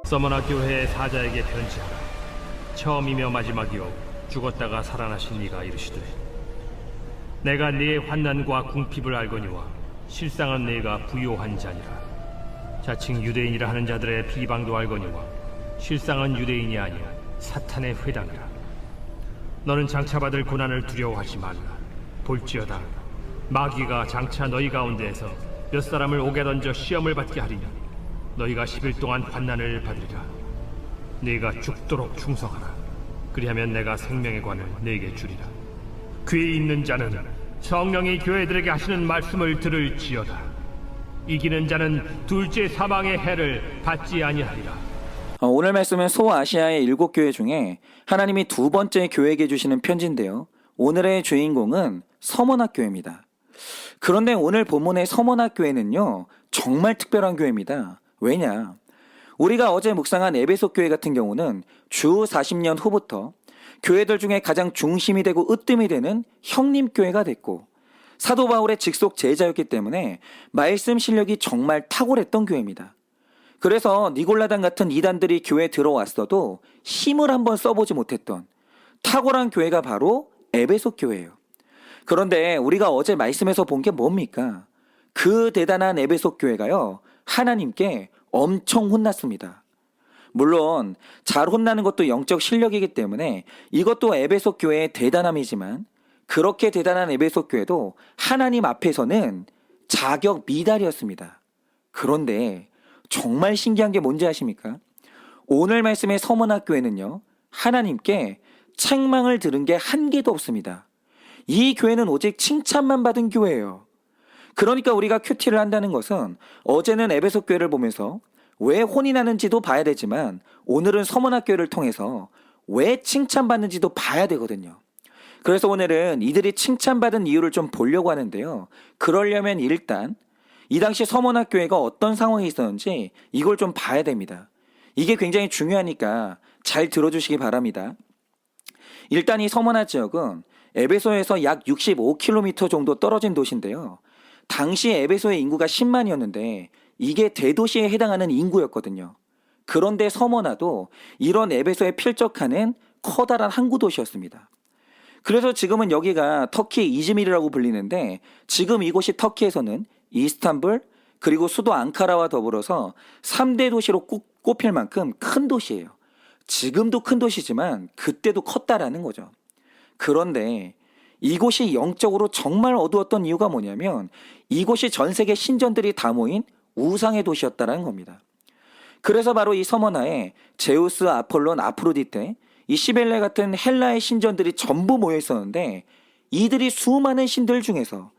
서머나 교회의 사자에게 편지하라. 처음이며 마지막이요 죽었다가 살아나신 이가 이르시되, 내가 네의 환난과 궁핍을 알거니와 실상은 네가 부요한 자니라. 자칭 유대인이라 하는 자들의 비방도 알거니와 실상은 유대인이 아니요 사탄의 회당이라. 너는 장차 받을 고난을 두려워하지 말라. 볼지어다 마귀가 장차 너희 가운데에서 몇 사람을 옥에 던져 시험을 받게 하리니 너희가 10일 동안 환난을 받으리라. 네가 죽도록 충성하라. 그리하면 내가 생명의 관을 네게 주리라. 귀 있는 자는 성령이 교회들에게 하시는 말씀을 들을지어다. 이기는 자는 둘째 사망의 해를 받지 아니하리라. 오늘 말씀은 소아시아의 7교회 중에 하나님이 두 번째 교회에게 주시는 편지인데요. 오늘의 주인공은 서머나교회입니다. 그런데 오늘 본문의 서머나교회는요, 정말 특별한 교회입니다. 왜냐? 우리가 어제 묵상한 에베소 교회 같은 경우는 주 40년 후부터 교회들 중에 가장 중심이 되고 으뜸이 되는 형님교회가 됐고, 사도 바울의 직속 제자였기 때문에 말씀 실력이 정말 탁월했던 교회입니다. 그래서 니골라당 같은 이단들이 교회에 들어왔어도 힘을 한번 써보지 못했던 탁월한 교회가 바로 에베소 교회예요. 그런데 우리가 어제 말씀에서 본 게 뭡니까? 그 대단한 에베소 교회가요, 하나님께 엄청 혼났습니다. 물론 잘 혼나는 것도 영적 실력이기 때문에 이것도 에베소 교회의 대단함이지만, 그렇게 대단한 에베소 교회도 하나님 앞에서는 자격 미달이었습니다. 그런데 정말 신기한 게 뭔지 아십니까? 오늘 말씀의 서머나 교회는요, 하나님께 책망을 들은 게 한 개도 없습니다. 이 교회는 오직 칭찬만 받은 교회예요. 그러니까 우리가 큐티를 한다는 것은, 어제는 에베소 교회를 보면서 왜 혼이 나는지도 봐야 되지만 오늘은 서머나 교회를 통해서 왜 칭찬받는지도 봐야 되거든요. 그래서 오늘은 이들이 칭찬받은 이유를 좀 보려고 하는데요. 그러려면 일단 이 당시 서머나 교회가 어떤 상황이 있었는지 이걸 좀 봐야 됩니다. 이게 굉장히 중요하니까 잘 들어주시기 바랍니다. 일단 이 서머나 지역은 에베소에서 약 65km 정도 떨어진 도시인데요. 당시 에베소의 인구가 10만이었는데 이게 대도시에 해당하는 인구였거든요. 그런데 서머나도 이런 에베소에 필적하는 커다란 항구 도시였습니다. 그래서 지금은 여기가 터키 이즈밀이라고 불리는데, 지금 이곳이 터키에서는 이스탄불 그리고 수도 앙카라와 더불어서 3대 도시로 꼽힐 만큼 큰 도시예요. 지금도 큰 도시지만 그때도 컸다라는 거죠. 그런데 이곳이 영적으로 정말 어두웠던 이유가 뭐냐면, 이곳이 전 세계 신전들이 다 모인 우상의 도시였다는 겁니다. 그래서 바로 이 서머나에 제우스, 아폴론, 아프로디테, 이 시벨레 같은 헬라의 신전들이 전부 모여 있었는데, 이들이 수많은 신들 중에서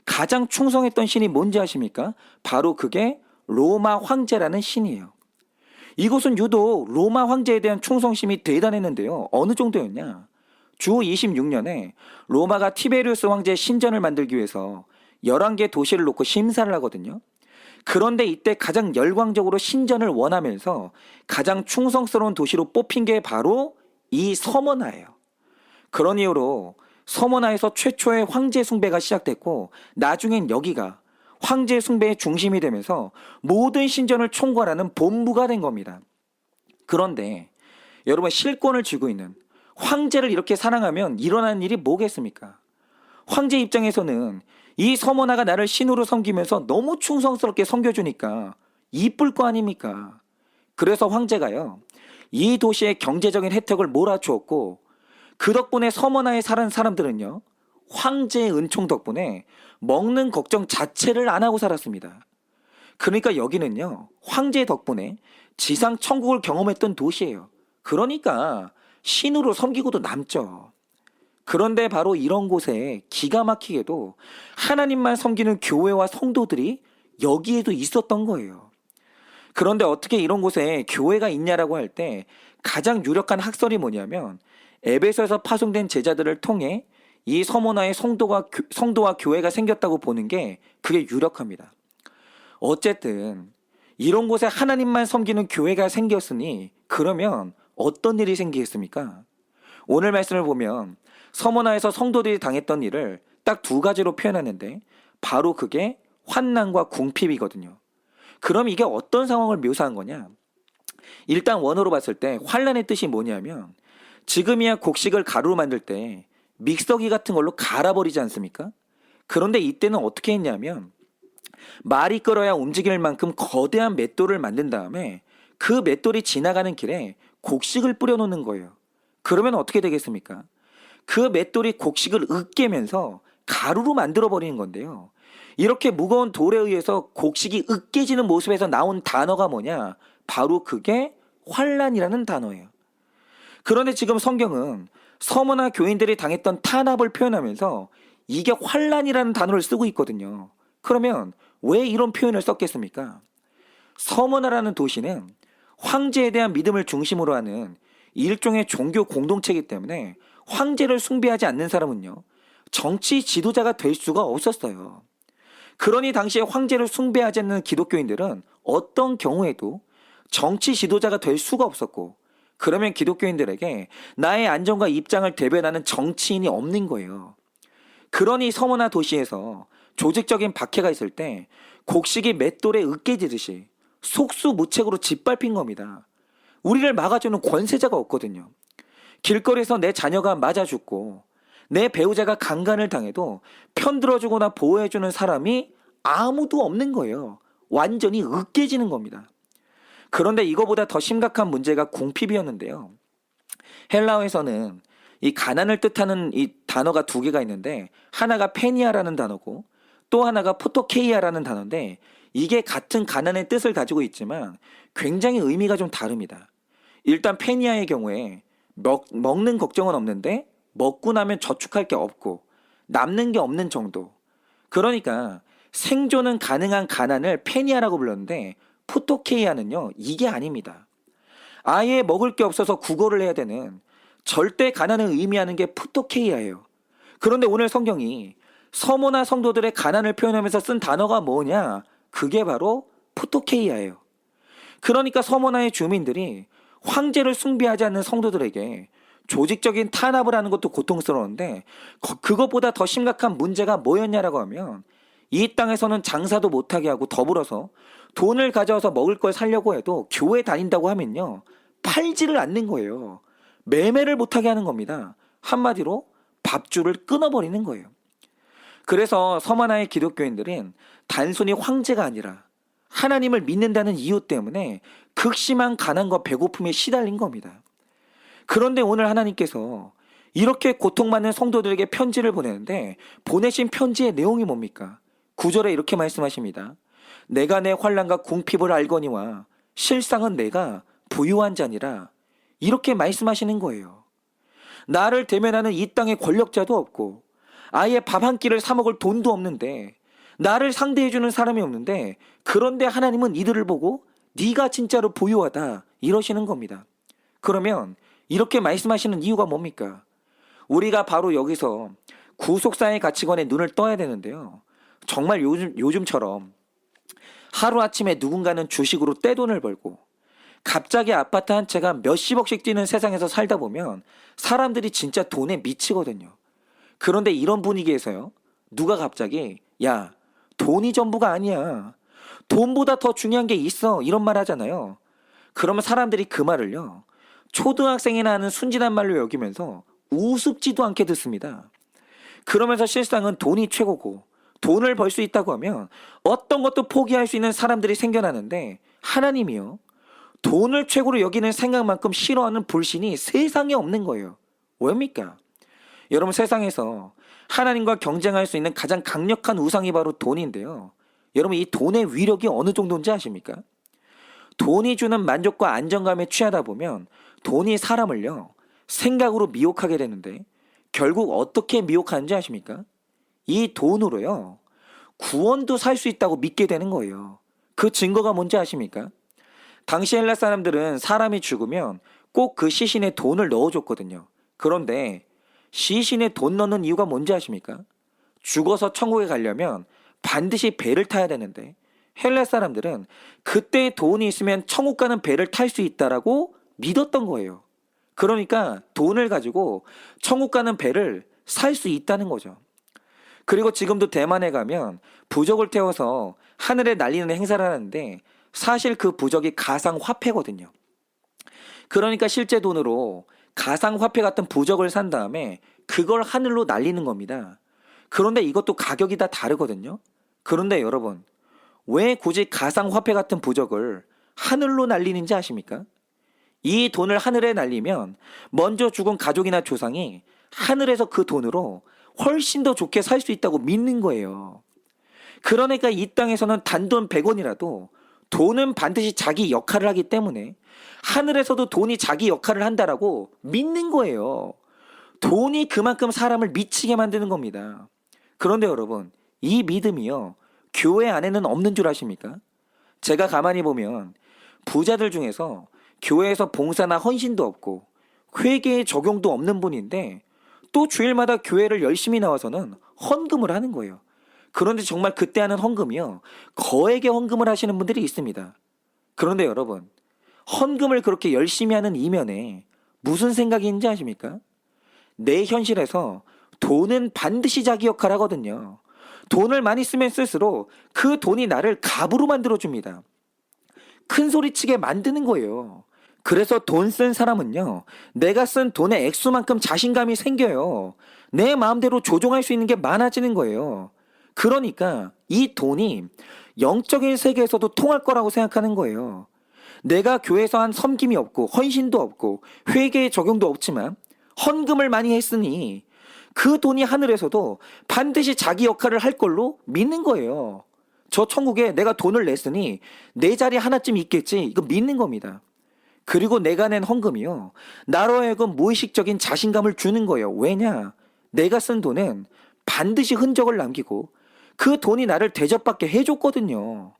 가장 충성했던 신이 뭔지 아십니까? 바로 그게 로마 황제라는 신이에요. 이곳은 유독 로마 황제에 대한 충성심이 대단했는데요. 어느 정도였냐? 주 26년에 로마가 티베리우스 황제의 신전을 만들기 위해서 11개 도시를 놓고 심사를 하거든요. 그런데 이때 가장 열광적으로 신전을 원하면서 가장 충성스러운 도시로 뽑힌 게 바로 이 서머나예요. 그런 이유로 서머나에서 최초의 황제 숭배가 시작됐고, 나중엔 여기가 황제 숭배의 중심이 되면서 모든 신전을 총괄하는 본부가 된 겁니다. 그런데 여러분, 실권을 쥐고 있는 황제를 이렇게 사랑하면 일어나는 일이 뭐겠습니까? 황제 입장에서는 이 서머나가 나를 신으로 섬기면서 너무 충성스럽게 섬겨주니까 이쁠 거 아닙니까? 그래서 황제가요, 이 도시의 경제적인 혜택을 몰아주었고, 그 덕분에 서머나에 사는 사람들은요, 황제의 은총 덕분에 먹는 걱정 자체를 안 하고 살았습니다. 그러니까 여기는요, 황제 덕분에 지상 천국을 경험했던 도시예요. 그러니까 신으로 섬기고도 남죠. 그런데 바로 이런 곳에 기가 막히게도 하나님만 섬기는 교회와 성도들이 여기에도 있었던 거예요. 그런데 어떻게 이런 곳에 교회가 있냐라고 할 때 가장 유력한 학설이 뭐냐면, 에베소에서 파송된 제자들을 통해 이 서머나의 성도와 교회가 생겼다고 보는 게 그게 유력합니다. 어쨌든 이런 곳에 하나님만 섬기는 교회가 생겼으니 그러면 어떤 일이 생기겠습니까? 오늘 말씀을 보면 서머나에서 성도들이 당했던 일을 딱 두 가지로 표현하는데, 바로 그게 환난과 궁핍이거든요. 그럼 이게 어떤 상황을 묘사한 거냐? 일단 원어로 봤을 때 환난의 뜻이 뭐냐면 지금이야 곡식을 가루로 만들 때 믹서기 같은 걸로 갈아버리지 않습니까? 그런데 이때는 어떻게 했냐면 말이 끓어야 움직일 만큼 거대한 맷돌을 만든 다음에 그 맷돌이 지나가는 길에 곡식을 뿌려놓는 거예요. 그러면 어떻게 되겠습니까? 그 맷돌이 곡식을 으깨면서 가루로 만들어버리는 건데요. 이렇게 무거운 돌에 의해서 곡식이 으깨지는 모습에서 나온 단어가 뭐냐? 바로 그게 환란이라는 단어예요. 그런데 지금 성경은 서머나 교인들이 당했던 탄압을 표현하면서 이게 환란이라는 단어를 쓰고 있거든요. 그러면 왜 이런 표현을 썼겠습니까? 서머나라는 도시는 황제에 대한 믿음을 중심으로 하는 일종의 종교 공동체이기 때문에 황제를 숭배하지 않는 사람은요, 정치 지도자가 될 수가 없었어요. 그러니 당시에 황제를 숭배하지 않는 기독교인들은 어떤 경우에도 정치 지도자가 될 수가 없었고, 그러면 기독교인들에게 나의 안전과 입장을 대변하는 정치인이 없는 거예요. 그러니 서머나 도시에서 조직적인 박해가 있을 때 곡식이 맷돌에 으깨지듯이 속수무책으로 짓밟힌 겁니다. 우리를 막아주는 권세자가 없거든요. 길거리에서 내 자녀가 맞아 죽고 내 배우자가 강간을 당해도 편들어주거나 보호해주는 사람이 아무도 없는 거예요. 완전히 으깨지는 겁니다. 그런데 이거보다 더 심각한 문제가 궁핍이었는데요. 헬라어에서는 이 가난을 뜻하는 이 단어가 두 개가 있는데 하나가 페니아라는 단어고 또 하나가 포토케이아라는 단어인데 이게 같은 가난의 뜻을 가지고 있지만 굉장히 의미가 좀 다릅니다. 일단 페니아의 경우에 먹는 걱정은 없는데 먹고 나면 저축할 게 없고 남는 게 없는 정도. 그러니까 생존은 가능한 가난을 페니아라고 불렀는데 포토케이아는요 이게 아닙니다. 아예 먹을 게 없어서 구걸을 해야 되는 절대 가난을 의미하는 게 포토케이아예요. 그런데 오늘 성경이 서머나 성도들의 가난을 표현하면서 쓴 단어가 뭐냐? 그게 바로 포토케이아예요. 그러니까 서머나의 주민들이 황제를 숭배하지 않는 성도들에게 조직적인 탄압을 하는 것도 고통스러운데 그것보다 더 심각한 문제가 뭐였냐라고 하면 이 땅에서는 장사도 못하게 하고 더불어서 돈을 가져와서 먹을 걸 사려고 해도 교회 다닌다고 하면요 팔지를 않는 거예요. 매매를 못하게 하는 겁니다. 한마디로 밥줄을 끊어버리는 거예요. 그래서 서머나의 기독교인들은 단순히 황제가 아니라 하나님을 믿는다는 이유 때문에 극심한 가난과 배고픔에 시달린 겁니다. 그런데 오늘 하나님께서 이렇게 고통받는 성도들에게 편지를 보내는데 보내신 편지의 내용이 뭡니까? 9절에 이렇게 말씀하십니다. 내가 내 환난과 궁핍을 알거니와 실상은 내가 부유한 자니라. 이렇게 말씀하시는 거예요. 나를 대면하는 이 땅의 권력자도 없고 아예 밥 한 끼를 사 먹을 돈도 없는데 나를 상대해주는 사람이 없는데 그런데 하나님은 이들을 보고 네가 진짜로 부유하다 이러시는 겁니다. 그러면 이렇게 말씀하시는 이유가 뭡니까? 우리가 바로 여기서 구속사의 가치관에 눈을 떠야 되는데요. 정말 요즘처럼 하루아침에 누군가는 주식으로 떼돈을 벌고 갑자기 아파트 한 채가 몇십억씩 뛰는 세상에서 살다 보면 사람들이 진짜 돈에 미치거든요. 그런데 이런 분위기에서요. 누가 갑자기 야 돈이 전부가 아니야. 돈보다 더 중요한 게 있어. 이런 말 하잖아요. 그러면 사람들이 그 말을요. 초등학생이나 하는 순진한 말로 여기면서 우습지도 않게 듣습니다. 그러면서 실상은 돈이 최고고 돈을 벌 수 있다고 하면 어떤 것도 포기할 수 있는 사람들이 생겨나는데 하나님이요. 돈을 최고로 여기는 생각만큼 싫어하는 불신이 세상에 없는 거예요. 왜입니까? 여러분 세상에서 하나님과 경쟁할 수 있는 가장 강력한 우상이 바로 돈인데요. 여러분 이 돈의 위력이 어느 정도인지 아십니까? 돈이 주는 만족과 안정감에 취하다 보면 돈이 사람을요 생각으로 미혹하게 되는데 결국 어떻게 미혹하는지 아십니까? 이 돈으로요 구원도 살 수 있다고 믿게 되는 거예요. 그 증거가 뭔지 아십니까? 당시 헬라 사람들은 사람이 죽으면 꼭 그 시신에 돈을 넣어줬거든요. 그런데 시신에 돈 넣는 이유가 뭔지 아십니까? 죽어서 천국에 가려면 반드시 배를 타야 되는데 헬라 사람들은 그때 돈이 있으면 천국 가는 배를 탈 수 있다라고 믿었던 거예요. 그러니까 돈을 가지고 천국 가는 배를 살 수 있다는 거죠. 그리고 지금도 대만에 가면 부적을 태워서 하늘에 날리는 행사를 하는데 사실 그 부적이 가상화폐거든요. 그러니까 실제 돈으로 가상화폐 같은 부적을 산 다음에 그걸 하늘로 날리는 겁니다. 그런데 이것도 가격이 다 다르거든요. 그런데 여러분, 왜 굳이 가상화폐 같은 부적을 하늘로 날리는지 아십니까? 이 돈을 하늘에 날리면 먼저 죽은 가족이나 조상이 하늘에서 그 돈으로 훨씬 더 좋게 살 수 있다고 믿는 거예요. 그러니까 이 땅에서는 단돈 100원이라도 돈은 반드시 자기 역할을 하기 때문에 하늘에서도 돈이 자기 역할을 한다라고 믿는 거예요. 돈이 그만큼 사람을 미치게 만드는 겁니다. 그런데 여러분, 이 믿음이요, 교회 안에는 없는 줄 아십니까? 제가 가만히 보면 부자들 중에서 교회에서 봉사나 헌신도 없고 회개의 적용도 없는 분인데 또 주일마다 교회를 열심히 나와서는 헌금을 하는 거예요. 그런데 정말 그때 하는 헌금이요, 거액의 헌금을 하시는 분들이 있습니다. 그런데 여러분, 헌금을 그렇게 열심히 하는 이면에 무슨 생각이 있는지 아십니까? 내 현실에서 돈은 반드시 자기 역할을 하거든요. 돈을 많이 쓰면 쓸수록 그 돈이 나를 갑으로 만들어줍니다. 큰 소리치게 만드는 거예요. 그래서 돈 쓴 사람은요, 내가 쓴 돈의 액수만큼 자신감이 생겨요. 내 마음대로 조종할 수 있는 게 많아지는 거예요. 그러니까 이 돈이 영적인 세계에서도 통할 거라고 생각하는 거예요. 내가 교회에서 한 섬김이 없고 헌신도 없고 회개의 적용도 없지만 헌금을 많이 했으니 그 돈이 하늘에서도 반드시 자기 역할을 할 걸로 믿는 거예요. 저 천국에 내가 돈을 냈으니 내 자리 하나쯤 있겠지, 이거 믿는 겁니다. 그리고 내가 낸 헌금이요, 나로 하여금 무의식적인 자신감을 주는 거예요. 왜냐? 내가 쓴 돈은 반드시 흔적을 남기고 그 돈이 나를 대접받게 해줬거든요.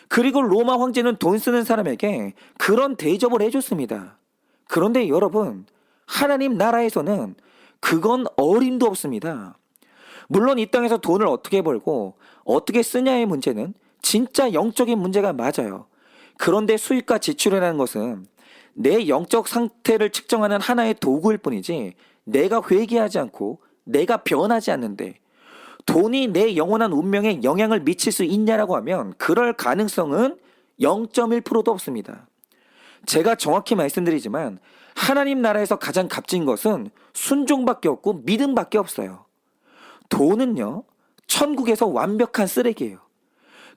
그리고 로마 황제는 돈 쓰는 사람에게 그런 대접을 해줬습니다. 그런데 여러분, 하나님 나라에서는 그건 어림도 없습니다. 물론 이 땅에서 돈을 어떻게 벌고 어떻게 쓰냐의 문제는 진짜 영적인 문제가 맞아요. 그런데 수입과 지출이라는 것은 내 영적 상태를 측정하는 하나의 도구일 뿐이지 내가 회개하지 않고 내가 변하지 않는데 돈이 내 영원한 운명에 영향을 미칠 수 있냐라고 하면 그럴 가능성은 0.1%도 없습니다. 제가 정확히 말씀드리지만 하나님 나라에서 가장 값진 것은 순종밖에 없고 믿음밖에 없어요. 돈은요, 천국에서 완벽한 쓰레기예요.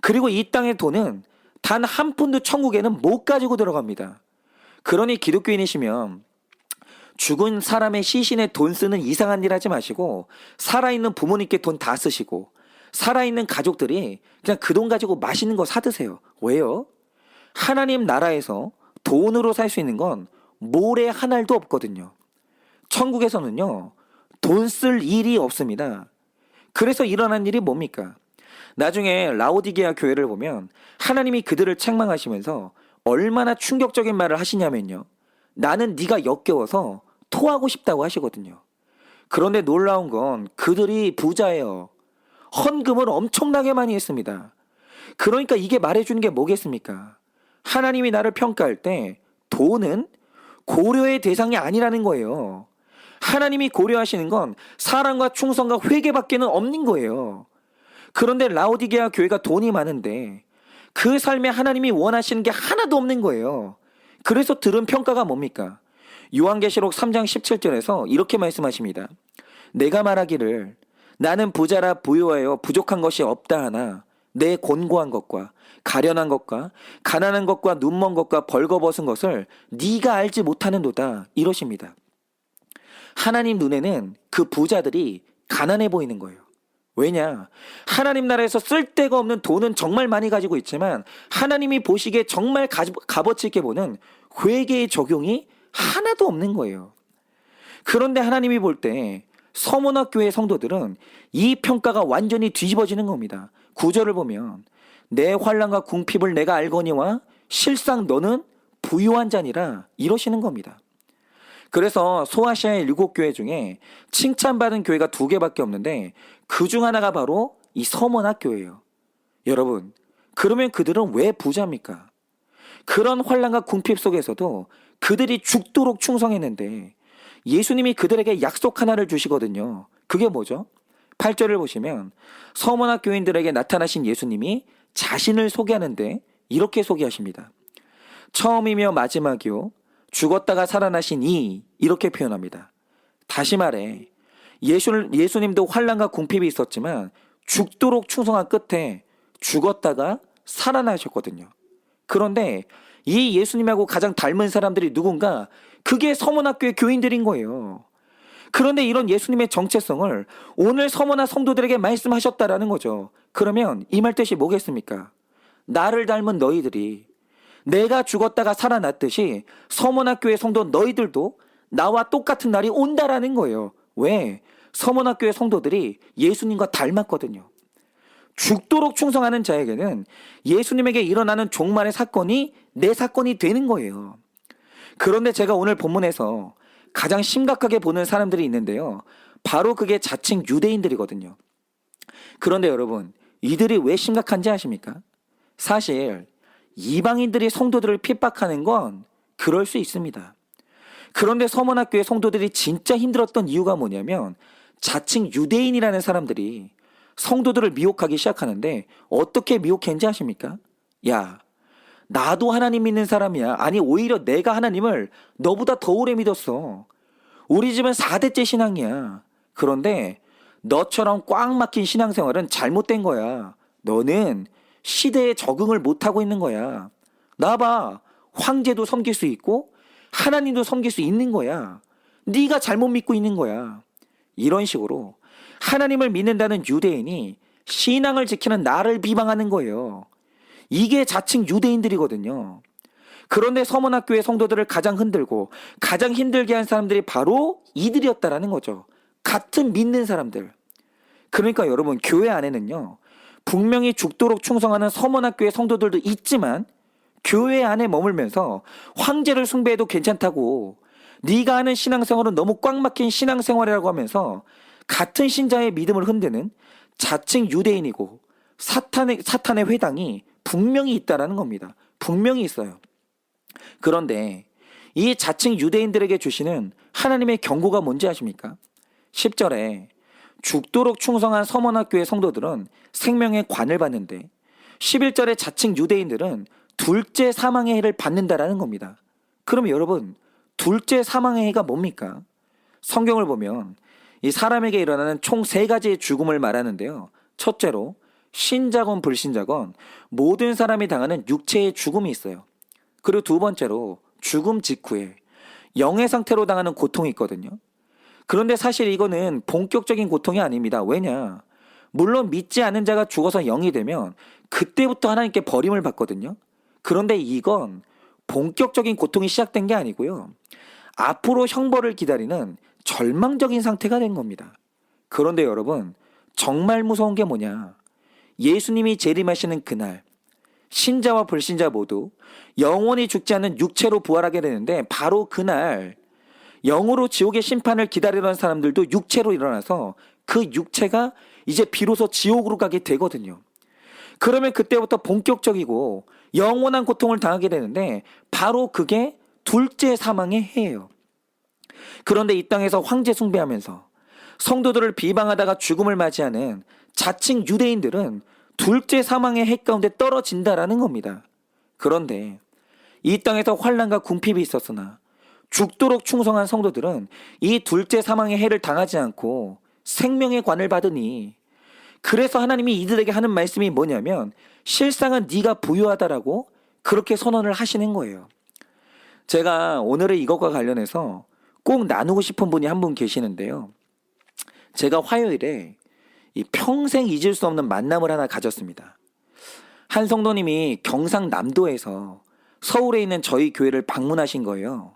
그리고 이 땅의 돈은 단 한 푼도 천국에는 못 가지고 들어갑니다. 그러니 기독교인이시면 죽은 사람의 시신에 돈 쓰는 이상한 일 하지 마시고 살아있는 부모님께 돈 다 쓰시고 살아있는 가족들이 그냥 그 돈 가지고 맛있는 거 사드세요. 왜요? 하나님 나라에서 돈으로 살 수 있는 건 모래 한 알도 없거든요. 천국에서는요, 돈 쓸 일이 없습니다. 그래서 일어난 일이 뭡니까? 나중에 라오디게아 교회를 보면 하나님이 그들을 책망하시면서 얼마나 충격적인 말을 하시냐면요, 나는 네가 역겨워서 토하고 싶다고 하시거든요. 그런데 놀라운 건 그들이 부자예요. 헌금을 엄청나게 많이 했습니다. 그러니까 이게 말해주는 게 뭐겠습니까? 하나님이 나를 평가할 때 돈은 고려의 대상이 아니라는 거예요. 하나님이 고려하시는 건 사랑과 충성과 회개밖에는 없는 거예요. 그런데 라오디게아 교회가 돈이 많은데 그 삶에 하나님이 원하시는 게 하나도 없는 거예요. 그래서 들은 평가가 뭡니까? 요한계시록 3장 17절에서 이렇게 말씀하십니다. 내가 말하기를 나는 부자라 부유하여 부족한 것이 없다 하나 내 곤고한 것과 가련한 것과 가난한 것과 눈먼 것과 벌거벗은 것을 네가 알지 못하는도다, 이러십니다. 하나님 눈에는 그 부자들이 가난해 보이는 거예요. 왜냐? 하나님 나라에서 쓸데가 없는 돈은 정말 많이 가지고 있지만 하나님이 보시기에 정말 값어치 있게 보는 회개의 적용이 하나도 없는 거예요. 그런데 하나님이 볼 때 서문학교의 성도들은 이 평가가 완전히 뒤집어지는 겁니다. 9절을 보면 내 환난과 궁핍을 내가 알거니와 실상 너는 부유한 자니라, 이러시는 겁니다. 그래서 소아시아의 7교회 중에 칭찬받은 교회가 2개밖에 없는데 그 중 하나가 바로 이 서문학교예요. 여러분, 그러면 그들은 왜 부자입니까? 그런 환난과 궁핍 속에서도 그들이 죽도록 충성했는데 예수님이 그들에게 약속 하나를 주시거든요. 그게 뭐죠? 8절을 보시면 서머나 교인들에게 나타나신 예수님이 자신을 소개하는데 이렇게 소개하십니다. 처음이며 마지막이요 죽었다가 살아나신 이렇게 표현합니다. 다시 말해 예수님도 환난과 궁핍이 있었지만 죽도록 충성한 끝에 죽었다가 살아나셨거든요. 그런데 이 예수님하고 가장 닮은 사람들이 누군가? 그게 서문학교의 교인들인 거예요. 그런데 이런 예수님의 정체성을 오늘 서머나 성도들에게 말씀하셨다라는 거죠. 그러면 이 말 뜻이 뭐겠습니까? 나를 닮은 너희들이 내가 죽었다가 살아났듯이 서머나교의 성도 너희들도 나와 똑같은 날이 온다라는 거예요. 왜? 서머나교의 성도들이 예수님과 닮았거든요. 죽도록 충성하는 자에게는 예수님에게 일어나는 종말의 사건이 내 사건이 되는 거예요. 그런데 제가 오늘 본문에서 가장 심각하게 보는 사람들이 있는데요. 바로 그게 자칭 유대인들이거든요. 그런데 여러분, 이들이 왜 심각한지 아십니까? 사실 이방인들이 성도들을 핍박하는 건 그럴 수 있습니다. 그런데 서머나교의 성도들이 진짜 힘들었던 이유가 뭐냐면 자칭 유대인이라는 사람들이 성도들을 미혹하기 시작하는데 어떻게 미혹했는지 아십니까? 야, 나도 하나님 믿는 사람이야. 아니 오히려 내가 하나님을 너보다 더 오래 믿었어. 우리 집은 4대째 신앙이야. 그런데 너처럼 꽉 막힌 신앙생활은 잘못된 거야. 너는 시대에 적응을 못하고 있는 거야. 나 봐. 황제도 섬길 수 있고 하나님도 섬길 수 있는 거야. 네가 잘못 믿고 있는 거야. 이런 식으로 하나님을 믿는다는 유대인이 신앙을 지키는 나를 비방하는 거예요. 이게 자칭 유대인들이거든요. 그런데 서문학교의 성도들을 가장 흔들고 가장 힘들게 한 사람들이 바로 이들이었다라는 거죠. 같은 믿는 사람들. 그러니까 여러분, 교회 안에는요, 분명히 죽도록 충성하는 서문학교의 성도들도 있지만 교회 안에 머물면서 황제를 숭배해도 괜찮다고, 네가 하는 신앙생활은 너무 꽉 막힌 신앙생활이라고 하면서 같은 신자의 믿음을 흔드는 자칭 유대인이고 사탄의 회당이 분명히 있다라는 겁니다. 분명히 있어요. 그런데 이 자칭 유대인들에게 주시는 하나님의 경고가 뭔지 아십니까? 10절에 죽도록 충성한 서머나교의 성도들은 생명의 관을 받는데 11절에 자칭 유대인들은 둘째 사망의 해를 받는다라는 겁니다. 그럼 여러분, 둘째 사망의 해가 뭡니까? 성경을 보면 이 사람에게 일어나는 총 3가지의 죽음을 말하는데요. 첫째로 신자건 불신자건 모든 사람이 당하는 육체의 죽음이 있어요. 그리고 두 번째로 죽음 직후에 영의 상태로 당하는 고통이 있거든요. 그런데 사실 이거는 본격적인 고통이 아닙니다. 왜냐? 물론 믿지 않는 자가 죽어서 영이 되면 그때부터 하나님께 버림을 받거든요. 그런데 이건 본격적인 고통이 시작된 게 아니고요. 앞으로 형벌을 기다리는 절망적인 상태가 된 겁니다. 그런데 여러분, 정말 무서운 게 뭐냐? 예수님이 재림하시는 그날 신자와 불신자 모두 영원히 죽지 않는 육체로 부활하게 되는데 바로 그날 영으로 지옥의 심판을 기다리던 사람들도 육체로 일어나서 그 육체가 이제 비로소 지옥으로 가게 되거든요. 그러면 그때부터 본격적이고 영원한 고통을 당하게 되는데 바로 그게 둘째 사망의 해예요. 그런데 이 땅에서 황제 숭배하면서 성도들을 비방하다가 죽음을 맞이하는 자칭 유대인들은 둘째 사망의 해 가운데 떨어진다라는 겁니다. 그런데 이 땅에서 환난과 궁핍이 있었으나 죽도록 충성한 성도들은 이 둘째 사망의 해를 당하지 않고 생명의 관을 받으니, 그래서 하나님이 이들에게 하는 말씀이 뭐냐면 실상은 네가 부유하다라고 그렇게 선언을 하시는 거예요. 제가 오늘의 이것과 관련해서 꼭 나누고 싶은 분이 한 분 계시는데요. 제가 화요일에 이 평생 잊을 수 없는 만남을 하나 가졌습니다. 한 성도님이 경상남도에서 서울에 있는 저희 교회를 방문하신 거예요.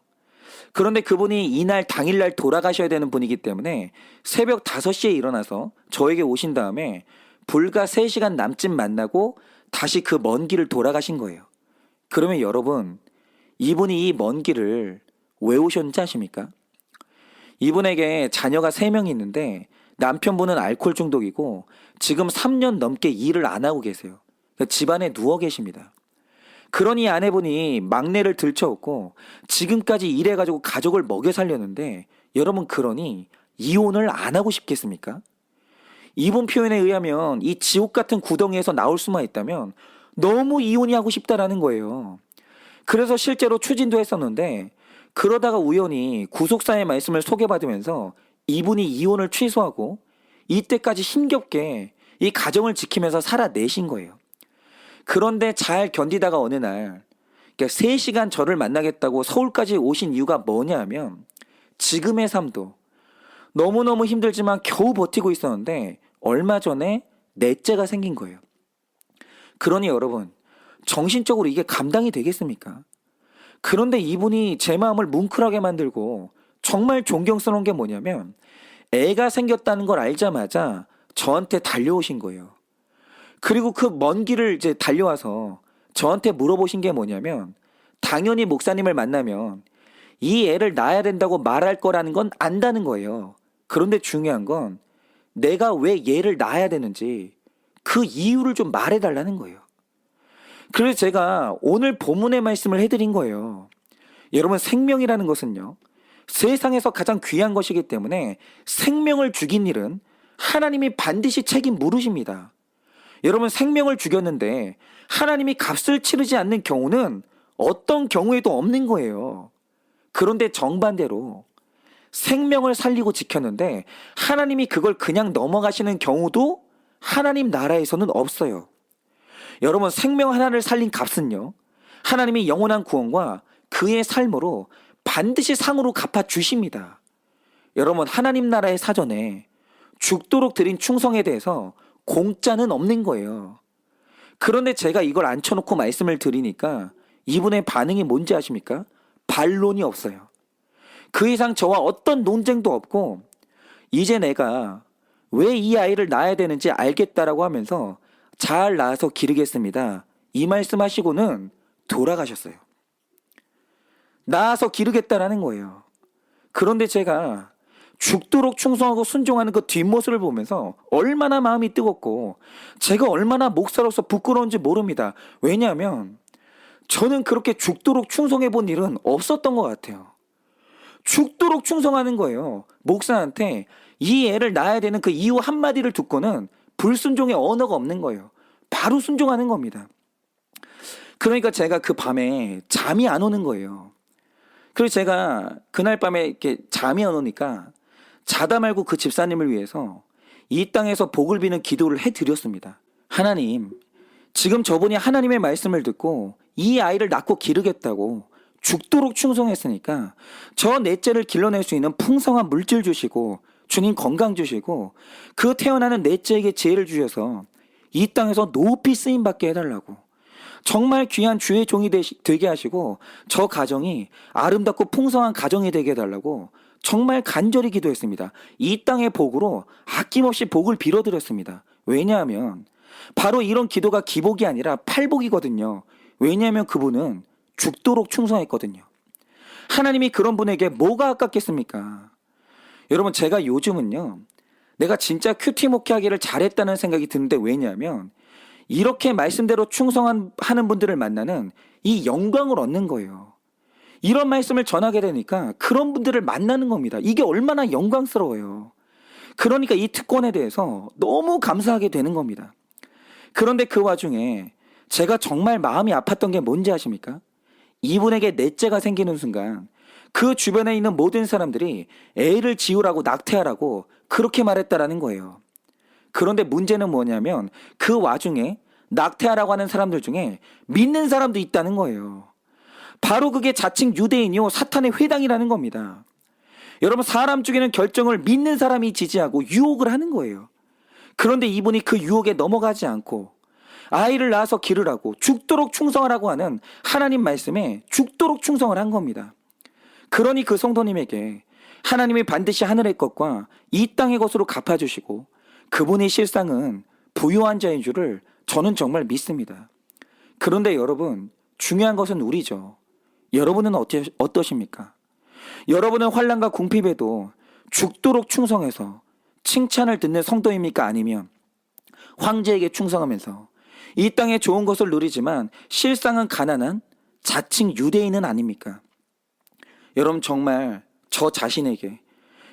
그런데 그분이 이날 당일날 돌아가셔야 되는 분이기 때문에 새벽 5시에 일어나서 저에게 오신 다음에 불과 3시간 남짓 만나고 다시 그 먼 길을 돌아가신 거예요. 그러면 여러분, 이분이 이 먼 길을 왜 오셨는지 아십니까? 이분에게 자녀가 3명이 있는데 남편분은 알코올 중독이고 지금 3년 넘게 일을 안 하고 계세요. 집안에 누워 계십니다. 그러니 아내분이 막내를 들쳐왔고 지금까지 일해가지고 가족을 먹여 살렸는데 여러분, 그러니 이혼을 안 하고 싶겠습니까? 이분 표현에 의하면 이 지옥 같은 구덩이에서 나올 수만 있다면 너무 이혼이 하고 싶다라는 거예요. 그래서 실제로 추진도 했었는데 그러다가 우연히 구속사의 말씀을 소개받으면서 이분이 이혼을 취소하고 이때까지 힘겹게 이 가정을 지키면서 살아내신 거예요. 그런데 잘 견디다가 어느 날 3시간 저를 만나겠다고 서울까지 오신 이유가 뭐냐 하면 지금의 삶도 너무너무 힘들지만 겨우 버티고 있었는데 얼마 전에 넷째가 생긴 거예요. 그러니 여러분, 정신적으로 이게 감당이 되겠습니까? 그런데 이분이 제 마음을 뭉클하게 만들고 정말 존경스러운 게 뭐냐면 애가 생겼다는 걸 알자마자 저한테 달려오신 거예요. 그리고 그 먼 길을 이제 달려와서 저한테 물어보신 게 뭐냐면 당연히 목사님을 만나면 이 애를 낳아야 된다고 말할 거라는 건 안다는 거예요. 그런데 중요한 건 내가 왜 얘를 낳아야 되는지 그 이유를 좀 말해달라는 거예요. 그래서 제가 오늘 본문의 말씀을 해드린 거예요. 여러분, 생명이라는 것은요, 세상에서 가장 귀한 것이기 때문에 생명을 죽인 일은 하나님이 반드시 책임 물으십니다. 여러분, 생명을 죽였는데 하나님이 값을 치르지 않는 경우는 어떤 경우에도 없는 거예요. 그런데 정반대로 생명을 살리고 지켰는데 하나님이 그걸 그냥 넘어가시는 경우도 하나님 나라에서는 없어요. 여러분, 생명 하나를 살린 값은요, 하나님이 영원한 구원과 그의 삶으로 반드시 상으로 갚아주십니다. 여러분, 하나님 나라의 사전에 죽도록 드린 충성에 대해서 공짜는 없는 거예요. 그런데 제가 이걸 앉혀놓고 말씀을 드리니까 이분의 반응이 뭔지 아십니까? 반론이 없어요. 그 이상 저와 어떤 논쟁도 없고 이제 내가 왜 이 아이를 낳아야 되는지 알겠다라고 하면서 잘 낳아서 기르겠습니다. 이 말씀하시고는 돌아가셨어요. 낳아서 기르겠다라는 거예요. 그런데 제가 죽도록 충성하고 순종하는 그 뒷모습을 보면서 얼마나 마음이 뜨겁고 제가 얼마나 목사로서 부끄러운지 모릅니다. 왜냐하면 저는 그렇게 죽도록 충성해 본 일은 없었던 것 같아요. 죽도록 충성하는 거예요. 목사한테 이 애를 낳아야 되는 그 이유 한마디를 듣고는 불순종의 언어가 없는 거예요. 바로 순종하는 겁니다. 그러니까 제가 그 밤에 잠이 안 오는 거예요. 그래서 제가 그날 밤에 이렇게 잠이 안 오니까 자다 말고 그 집사님을 위해서 이 땅에서 복을 비는 기도를 해드렸습니다. 하나님, 지금 저분이 하나님의 말씀을 듣고 이 아이를 낳고 기르겠다고 죽도록 충성했으니까 저 넷째를 길러낼 수 있는 풍성한 물질 주시고 주님 건강 주시고 그 태어나는 넷째에게 지혜를 주셔서 이 땅에서 높이 쓰임받게 해달라고, 정말 귀한 주의 종이 되게 하시고 저 가정이 아름답고 풍성한 가정이 되게 해달라고 정말 간절히 기도했습니다. 이 땅의 복으로 아낌없이 복을 빌어드렸습니다. 왜냐하면 바로 이런 기도가 기복이 아니라 팔복이거든요. 왜냐하면 그분은 죽도록 충성했거든요. 하나님이 그런 분에게 뭐가 아깝겠습니까? 여러분, 제가 요즘은요, 내가 진짜 큐티 목회하기를 잘했다는 생각이 드는데, 왜냐하면 이렇게 말씀대로 충성하는 분들을 만나는 이 영광을 얻는 거예요. 이런 말씀을 전하게 되니까 그런 분들을 만나는 겁니다. 이게 얼마나 영광스러워요. 그러니까 이 특권에 대해서 너무 감사하게 되는 겁니다. 그런데 그 와중에 제가 정말 마음이 아팠던 게 뭔지 아십니까? 이분에게 넷째가 생기는 순간 그 주변에 있는 모든 사람들이 애를 지우라고 낙태하라고 그렇게 말했다라는 거예요. 그런데 문제는 뭐냐면 그 와중에 낙태하라고 하는 사람들 중에 믿는 사람도 있다는 거예요. 바로 그게 자칭 유대인이요 사탄의 회당이라는 겁니다. 여러분, 사람 죽이는 결정을 믿는 사람이 지지하고 유혹을 하는 거예요. 그런데 이분이 그 유혹에 넘어가지 않고 아이를 낳아서 기르라고 죽도록 충성하라고 하는 하나님 말씀에 죽도록 충성을 한 겁니다. 그러니 그 성도님에게 하나님이 반드시 하늘의 것과 이 땅의 것으로 갚아주시고 그분의 실상은 부유한 자인 줄을 저는 정말 믿습니다. 그런데 여러분, 중요한 것은 우리죠. 여러분은 어떠십니까? 여러분은 환난과 궁핍에도 죽도록 충성해서 칭찬을 듣는 성도입니까? 아니면 황제에게 충성하면서 이 땅에 좋은 것을 누리지만 실상은 가난한 자칭 유대인은 아닙니까? 여러분, 정말 저 자신에게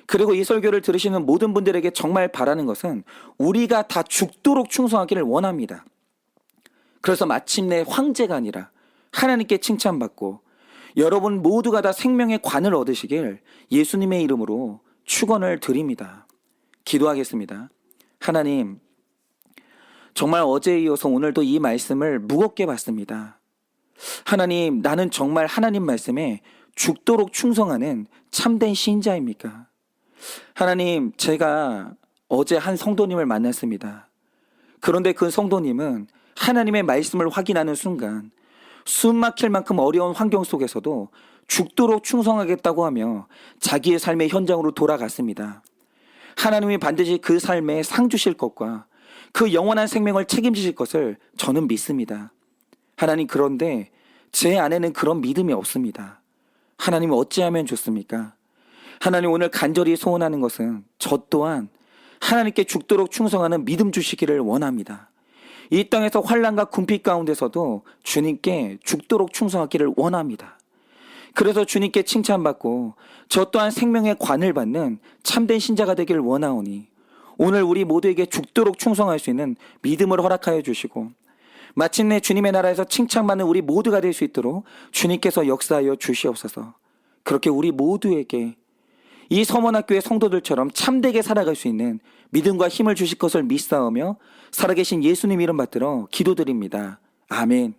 그리고 이 설교를 들으시는 모든 분들에게 정말 바라는 것은 우리가 다 죽도록 충성하기를 원합니다. 그래서 마침내 황제가 아니라 하나님께 칭찬받고 여러분 모두가 다 생명의 관을 얻으시길 예수님의 이름으로 축원을 드립니다. 기도하겠습니다. 하나님, 정말 어제에 이어서 오늘도 이 말씀을 무겁게 받습니다. 하나님, 나는 정말 하나님 말씀에 죽도록 충성하는 참된 신자입니까? 하나님, 제가 어제 한 성도님을 만났습니다. 그런데 그 성도님은 하나님의 말씀을 확인하는 순간 숨 막힐 만큼 어려운 환경 속에서도 죽도록 충성하겠다고 하며 자기의 삶의 현장으로 돌아갔습니다. 하나님이 반드시 그 삶에 상 주실 것과 그 영원한 생명을 책임지실 것을 저는 믿습니다. 하나님, 그런데 제 안에는 그런 믿음이 없습니다. 하나님, 어찌하면 좋습니까? 하나님, 오늘 간절히 소원하는 것은 저 또한 하나님께 죽도록 충성하는 믿음 주시기를 원합니다. 이 땅에서 환난과 궁핍 가운데서도 주님께 죽도록 충성하기를 원합니다. 그래서 주님께 칭찬받고 저 또한 생명의 관을 받는 참된 신자가 되길 원하오니 오늘 우리 모두에게 죽도록 충성할 수 있는 믿음을 허락하여 주시고 마침내 주님의 나라에서 칭찬받는 우리 모두가 될 수 있도록 주님께서 역사하여 주시옵소서. 그렇게 우리 모두에게 이 서머나교회 성도들처럼 참되게 살아갈 수 있는 믿음과 힘을 주실 것을 믿사오며 살아계신 예수님 이름 받들어 기도드립니다. 아멘.